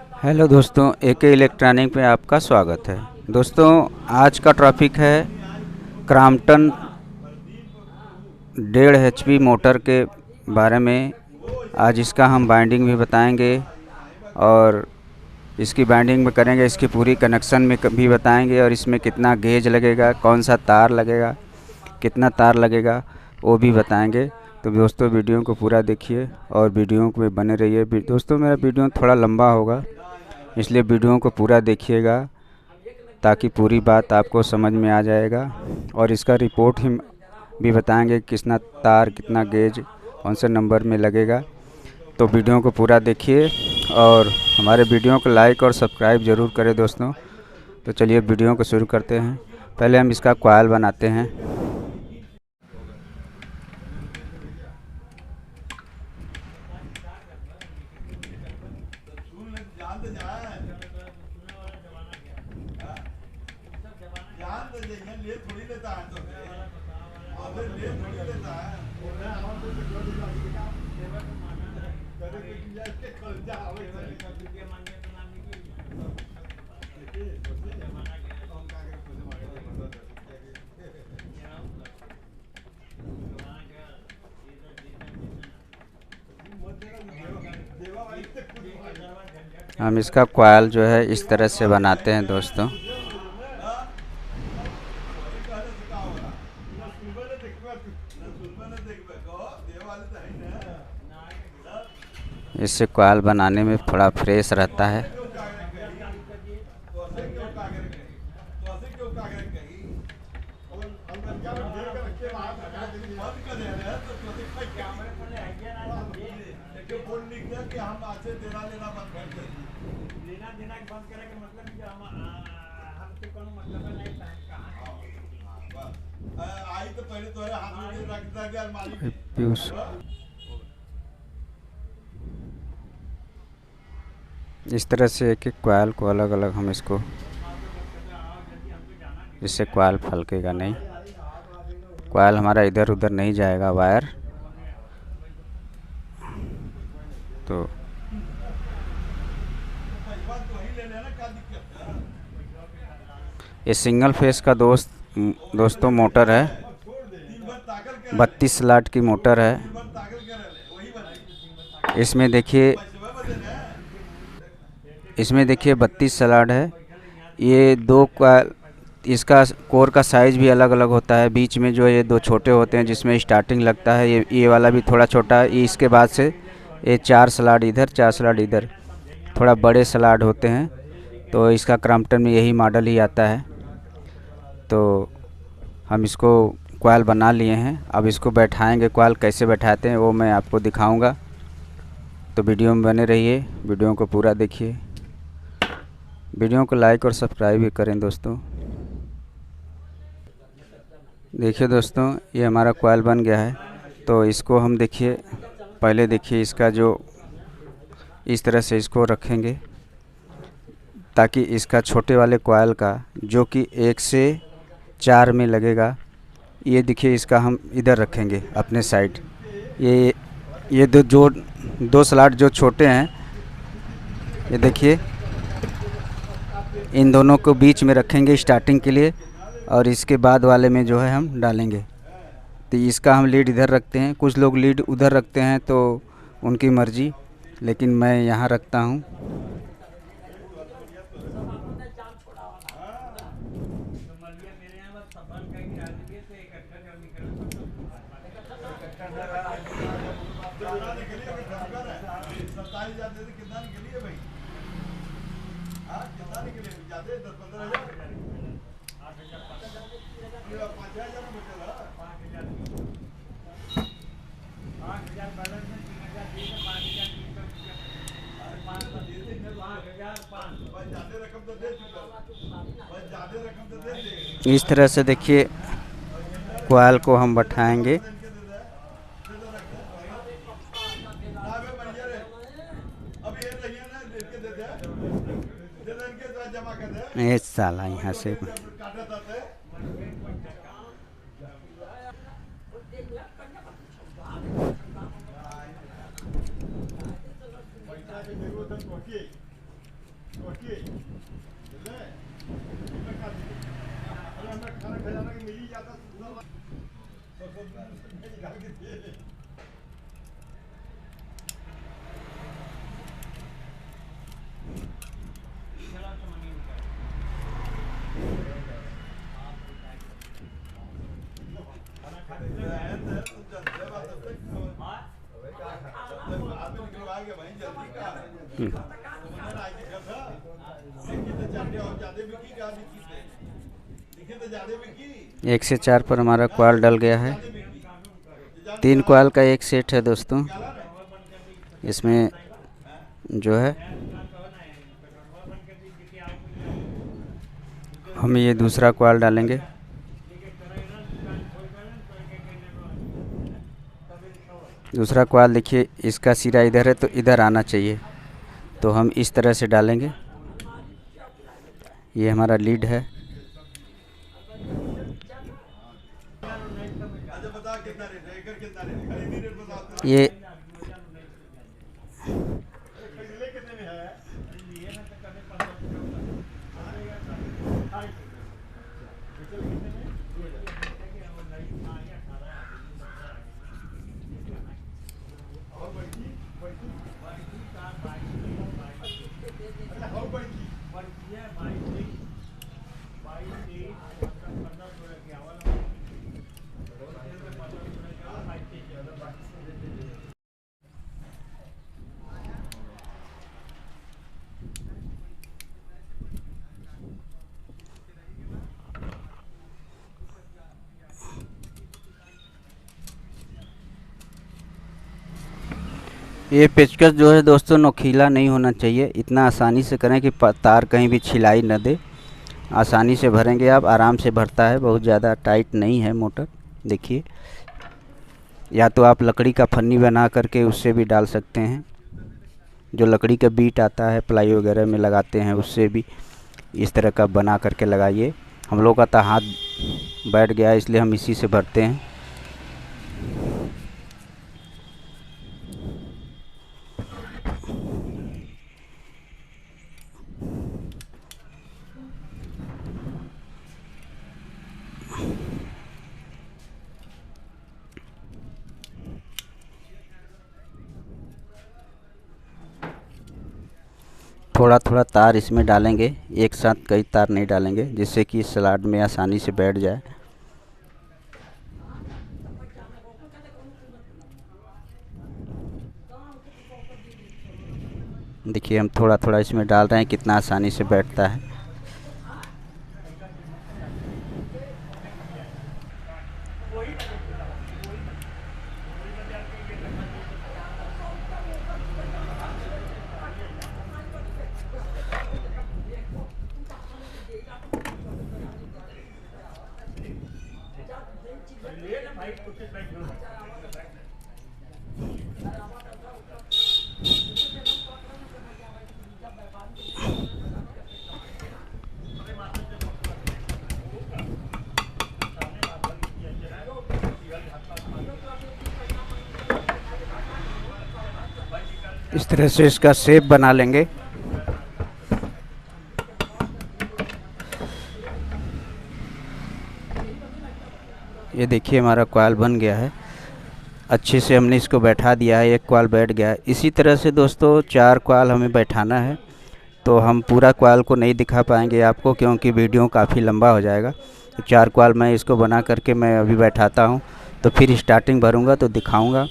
Hello दोस्तों, एके electronic पे आपका स्वागत है। दोस्तों, आज का टॉपिक है क्रॉम्पटन 1.5 HP मोटर के बारे में। आज इसका हम बाइंडिंग भी बताएंगे और इसकी बाइंडिंग में करेंगे, इसकी पूरी कनेक्शन में भी बताएंगे और इसमें कितना गेज लगेगा, कौन सा तार लगेगा, कितना तार लगेगा वो भी बताएंगे। तो दोस्तों, वीडियो को पूरा देखिए और वीडियो में बने रहिए। दोस्तों, मेरा वीडियो थोड़ा लंबा होगा, इसलिए वीडियो को पूरा देखिएगा ताकि पूरी बात आपको समझ में आ जाएगा। और इसका रिपोर्ट ही भी बताएंगे, कितना तार, कितना गेज, कौन से नंबर में लगेगा। तो वीडियो को पूरा देखिए और हमारे वीडियो को लाइक और सब्सक्राइब ज़रूर करें दोस्तों। तो चलिए वीडियो को शुरू करते हैं। पहले हम इसका कॉइल बनाते हैं। हम इसका कॉइल जो है इस तरह से बनाते हैं दोस्तों। इससे कॉइल बनाने में थोड़ा फ्रेश रहता है। इस तरह से एक एक कॉइल को अलग अलग हम इसको, इससे कॉइल फलकेगा नहीं, कॉइल हमारा इधर उधर नहीं जाएगा वायर। तो ये सिंगल फेस का दोस्तों मोटर है, 32 स्लॉट की मोटर है। इसमें देखिए 32 स्लॉट है। ये दो का, इसका कोर का साइज़ भी अलग अलग होता है। बीच में जो ये दो छोटे होते हैं जिसमें स्टार्टिंग लगता है, ये वाला भी थोड़ा छोटा है। इसके बाद से ये 4 स्लॉट इधर, 4 स्लॉट इधर, थोड़ा बड़े स्लॉट होते हैं। तो इसका क्रॉम्पटन में यही मॉडल ही आता है। तो हम इसको कॉइल बना लिए हैं, अब इसको बैठाएंगे। कॉइल कैसे बैठाते हैं वो मैं आपको दिखाऊंगा। तो वीडियो में बने रहिए, वीडियो को पूरा देखिए। वीडियो को लाइक और सब्सक्राइब भी करें दोस्तों। देखिए दोस्तों, ये हमारा कॉइल बन गया है। तो इसको हम पहले देखिए इसका जो, इस तरह से इसको रखेंगे ताकि इसका छोटे वाले कॉइल का जो कि 1 से 4 में लगेगा, ये देखिए इसका हम इधर रखेंगे अपने साइड। ये दो स्लॉट जो छोटे हैं, ये देखिए इन दोनों को बीच में रखेंगे स्टार्टिंग के लिए, और इसके बाद वाले में जो है हम डालेंगे। तो इसका हम लीड इधर रखते हैं, कुछ लोग लीड उधर रखते हैं तो उनकी मर्ज़ी, लेकिन मैं यहाँ रखता हूँ। इस तरह से देखिए कॉइल को हम बैठाएंगे। ये साला यहाँ से एक से 4 पर हमारा क्वाल डल गया है। 3 क्वाल का एक सेट है दोस्तों। इसमें जो है हम ये दूसरा क्वाल डालेंगे। दूसरा क्वाल देखिए, इसका सिरा इधर है तो इधर आना चाहिए, तो हम इस तरह से डालेंगे। ये हमारा लीड है। ये ये पेचकस जो है दोस्तों नोकीला नहीं होना चाहिए। इतना आसानी से करें कि तार कहीं भी छिलाई न दे। आसानी से भरेंगे आप, आराम से भरता है, बहुत ज़्यादा टाइट नहीं है मोटर। देखिए, या तो आप लकड़ी का फन्नी बना करके उससे भी डाल सकते हैं। जो लकड़ी का बीट आता है प्लाई वगैरह में लगाते हैं, उससे भी इस तरह का बना करके लगाइए। हम लोग का तो हाथ बैठ गया है, इसलिए हम इसी से भरते हैं। थोड़ा थोड़ा तार इसमें डालेंगे, एक साथ कई तार नहीं डालेंगे, जिससे कि स्लॉट में आसानी से बैठ जाए। देखिए, हम थोड़ा थोड़ा इसमें डाल रहे हैं, कितना आसानी से बैठता है। इस तरह से इसका शेप बना लेंगे। ये देखिए, हमारा कॉइल बन गया है। अच्छे से हमने इसको बैठा दिया है, एक कॉइल बैठ गया है। इसी तरह से दोस्तों 4 कॉइल हमें बैठाना है। तो हम पूरा कॉइल को नहीं दिखा पाएंगे आपको, क्योंकि वीडियो काफ़ी लंबा हो जाएगा। तो 4 कॉइल मैं इसको बना करके मैं अभी बैठाता हूँ, तो फिर स्टार्टिंग भरूँगा तो दिखाऊँगा,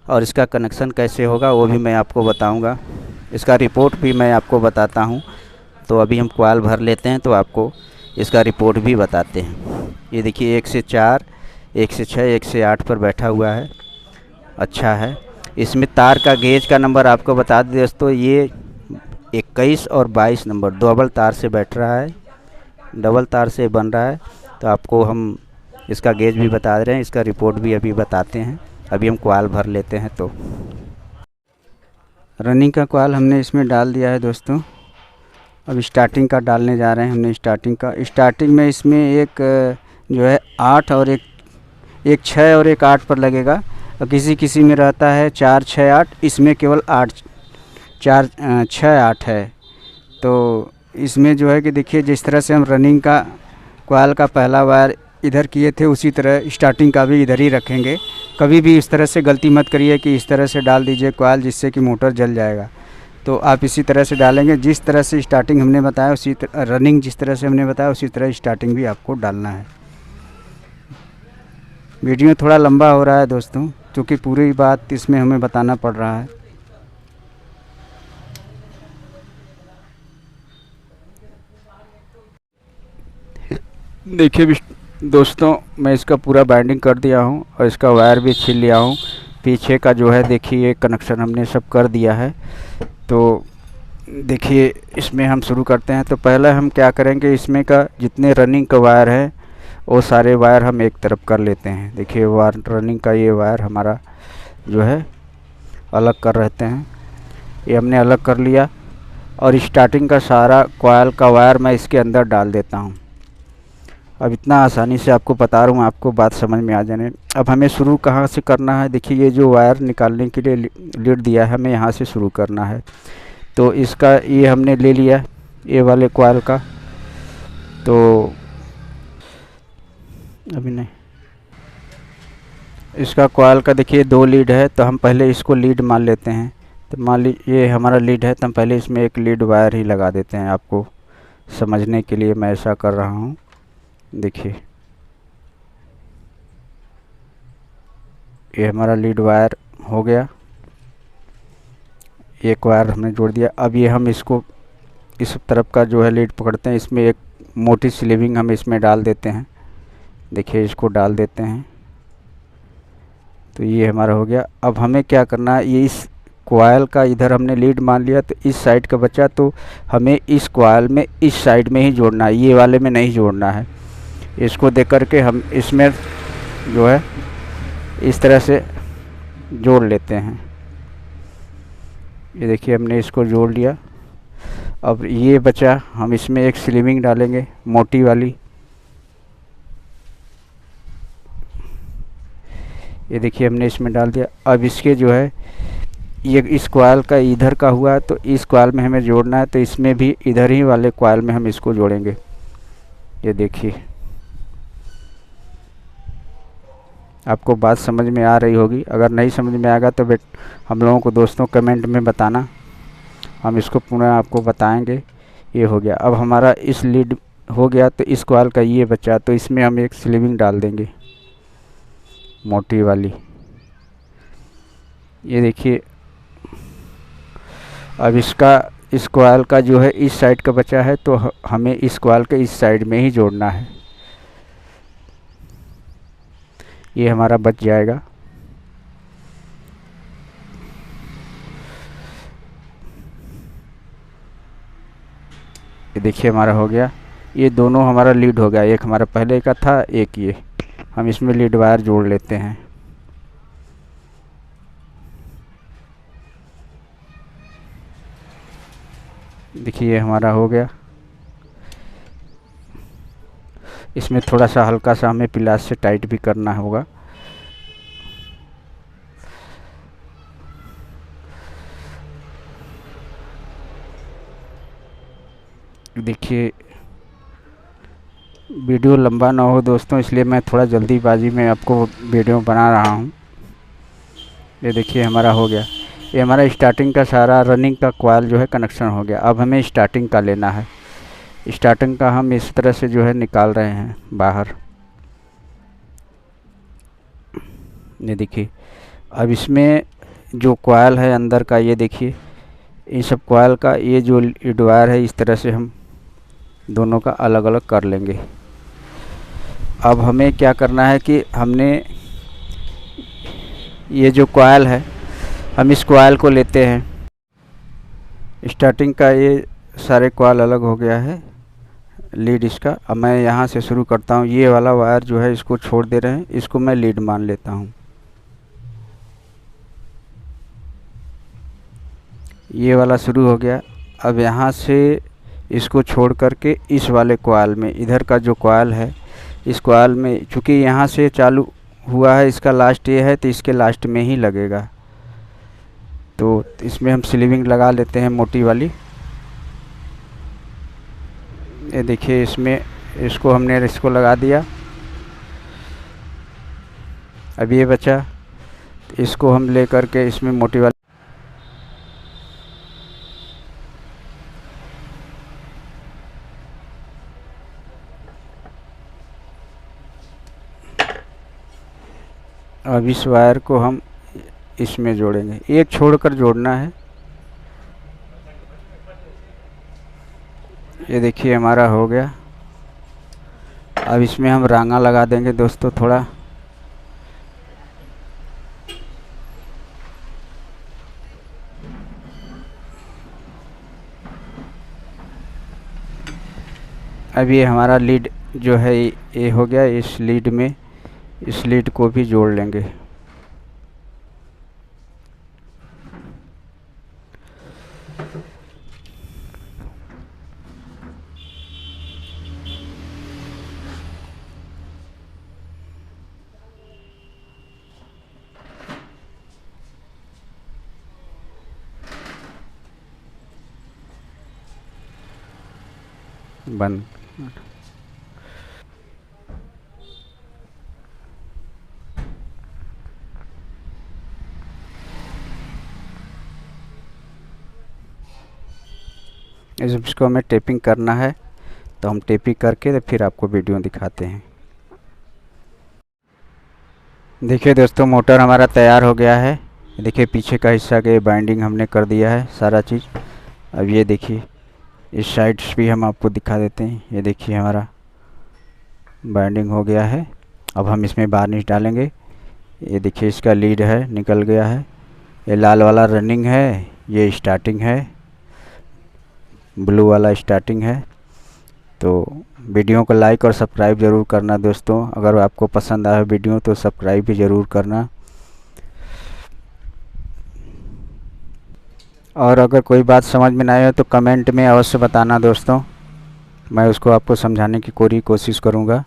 और इसका कनेक्शन कैसे होगा वो भी मैं आपको बताऊँगा। इसका रिपोर्ट भी मैं आपको बताता हूँ। तो अभी हम कॉइल भर लेते हैं, तो आपको इसका रिपोर्ट भी बताते हैं। ये देखिए, 1 से 4, 1 से 6, 1 से 8 पर बैठा हुआ है। अच्छा है। इसमें तार का गेज का नंबर आपको बता दें दोस्तों, ये 21 और 22 नंबर डबल तार से बैठ रहा है, डबल तार से बन रहा है। तो आपको हम इसका गेज भी बता रहे हैं, इसका रिपोर्ट भी अभी बताते हैं। अभी हम कॉइल भर लेते हैं। तो रनिंग का कॉइल हमने इसमें डाल दिया है दोस्तों। अब स्टार्टिंग का डालने जा रहे हैं हमने। स्टार्टिंग में इसमें एक जो है 8 और एक 6 और एक 8 पर लगेगा। और किसी में रहता है 4 6 8, इसमें केवल 8 4 6 8 है। तो इसमें जो है कि देखिए जिस तरह से हम रनिंग का कॉइल का पहला वायर इधर किए थे उसी तरह स्टार्टिंग का भी इधर ही रखेंगे। कभी भी इस तरह से गलती मत करिए कि इस तरह से डाल दीजिए कॉइल जिससे कि मोटर जल जाएगा। तो आप इसी तरह से डालेंगे, जिस तरह से स्टार्टिंग हमने बताया उसी रनिंग जिस तरह से हमने बताया उसी तरह स्टार्टिंग भी आपको डालना है। वीडियो थोड़ा लंबा हो रहा है दोस्तों, क्योंकि पूरी बात इसमें हमें बताना पड़ रहा है। देखिए दोस्तों, मैं इसका पूरा बाइंडिंग कर दिया हूँ और इसका वायर भी छील लिया हूँ। पीछे का जो है देखिए कनेक्शन हमने सब कर दिया है। तो देखिए इसमें हम शुरू करते हैं। तो पहले हम क्या करेंगे, इसमें का जितने रनिंग का वायर है वो सारे वायर हम एक तरफ कर लेते हैं। देखिए वायर रनिंग का ये वायर हमारा जो है अलग कर रहते हैं, ये हमने अलग कर लिया। और स्टार्टिंग का सारा कॉइल का वायर मैं इसके अंदर डाल देता हूँ। अब इतना आसानी से आपको बता रहा हूँ, आपको बात समझ में आ जाने। अब हमें शुरू कहाँ से करना है, देखिए ये जो वायर निकालने के लिए लीड दिया है हमें यहाँ से शुरू करना है। तो इसका ये हमने ले लिया ये वाले कॉइल का। तो अभी नहीं, इसका कॉइल का देखिए 2 लीड है, तो हम पहले इसको लीड मान लेते हैं। तो मान लीजिए ये हमारा लीड है, तो हम पहले इसमें एक लीड वायर ही लगा देते हैं। आपको समझने के लिए मैं ऐसा कर रहा हूँ। देखिए ये हमारा लीड वायर हो गया, एक वायर हमने जोड़ दिया। अब ये हम इसको इस तरफ का जो है लीड पकड़ते हैं, इसमें एक मोटी स्लीविंग हम इसमें डाल देते हैं। देखिए इसको डाल देते हैं, तो ये हमारा हो गया। अब हमें क्या करना है, ये इस कॉइल का इधर हमने लीड मान लिया, तो इस साइड का बचा, तो हमें इस कॉइल में इस साइड में ही जोड़ना है, ये वाले में नहीं जोड़ना है। इसको देख करके हम इसमें जो है इस तरह से जोड़ लेते हैं। ये देखिए हमने इसको जोड़ लिया। अब ये बचा, हम इसमें एक स्लीविंग डालेंगे मोटी वाली। ये देखिए हमने इसमें डाल दिया। अब इसके जो है ये इस कॉइल का इधर का हुआ है, तो इस कॉइल में हमें जोड़ना है, तो इसमें भी इधर ही वाले कॉइल में हम इसको जोड़ेंगे। ये देखिए आपको बात समझ में आ रही होगी। अगर नहीं समझ में आएगा तो हम लोगों को दोस्तों कमेंट में बताना, हम इसको पुनः आपको बताएंगे। ये हो गया। अब हमारा इस लीड हो गया, तो इस कॉइल का ये बचा, तो इसमें हम एक स्लीविंग डाल देंगे मोटी वाली। ये देखिए अब इस कॉइल का जो है इस साइड का बचा है, तो हमें इस कॉइल के इस साइड में ही जोड़ना है। ये हमारा बच जाएगा। ये देखिए हमारा हो गया। ये दोनों हमारा लीड हो गया, एक हमारा पहले का था, एक ये। हम इसमें लीड वायर जोड़ लेते हैं। देखिए ये हमारा हो गया। इसमें थोड़ा सा हल्का सा हमें पिलास से टाइट भी करना होगा। देखिए वीडियो लंबा ना हो दोस्तों, इसलिए मैं थोड़ा जल्दीबाजी में आपको वीडियो बना रहा हूँ। ये देखिए हमारा हो गया। ये हमारा स्टार्टिंग का सारा रनिंग का कॉइल जो है कनेक्शन हो गया। अब हमें स्टार्टिंग का लेना है। स्टार्टिंग का हम इस तरह से जो है निकाल रहे हैं बाहर। ये देखिए अब इसमें जो कॉइल है अंदर का, ये देखिए इन सब कॉइल का ये जो लीड वायर है, इस तरह से हम दोनों का अलग अलग कर लेंगे। अब हमें क्या करना है कि हमने ये जो कॉइल है, हम इस कॉइल को लेते हैं। स्टार्टिंग का ये सारे कॉइल अलग हो गया है लीड इसका। अब मैं यहाँ से शुरू करता हूँ। ये वाला वायर जो है इसको छोड़ दे रहे हैं, इसको मैं लीड मान लेता हूँ। ये वाला शुरू हो गया। अब यहाँ से इसको छोड़ करके इस वाले कॉइल में, इधर का जो कॉइल है इस कॉइल में, चूँकि यहाँ से चालू हुआ है, इसका लास्ट ये है, तो इसके लास्ट में ही लगेगा। तो इसमें हम स्लीविंग लगा लेते हैं मोटी वाली। ये देखिए इसमें इसको हमने इसको लगा दिया। अब ये बचा, इसको हम ले करके इसमें मोटी वाली अब इस वायर को हम इसमें जोड़ेंगे, एक छोड़कर जोड़ना है। ये देखिए हमारा हो गया। अब इसमें हम रांगा लगा देंगे दोस्तों थोड़ा। अब ये हमारा लीड जो है ये हो गया। इस लीड में इस लीड को भी जोड़ लेंगे। बंद। इसको हमें टेपिंग करना है, तो हम टेपिंग करके तो फिर आपको वीडियो दिखाते हैं। देखिए दोस्तों मोटर हमारा तैयार हो गया है। देखिए पीछे का हिस्सा के बाइंडिंग हमने कर दिया है सारा चीज़। अब ये देखिए इस साइड्स भी हम आपको दिखा देते हैं। ये देखिए हमारा बाइंडिंग हो गया है। अब हम इसमें वार्निश डालेंगे। ये देखिए इसका लीड है निकल गया है। ये लाल वाला रनिंग है, ये स्टार्टिंग है, ब्लू वाला स्टार्टिंग है। तो वीडियो को लाइक और सब्सक्राइब ज़रूर करना दोस्तों। अगर आपको पसंद आया वीडियो तो सब्सक्राइब भी ज़रूर करना। और अगर कोई बात समझ में ना आए तो कमेंट में अवश्य बताना दोस्तों, मैं उसको आपको समझाने की पूरी कोशिश करूँगा।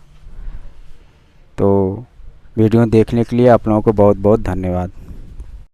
तो वीडियो देखने के लिए आप लोगों को बहुत बहुत धन्यवाद।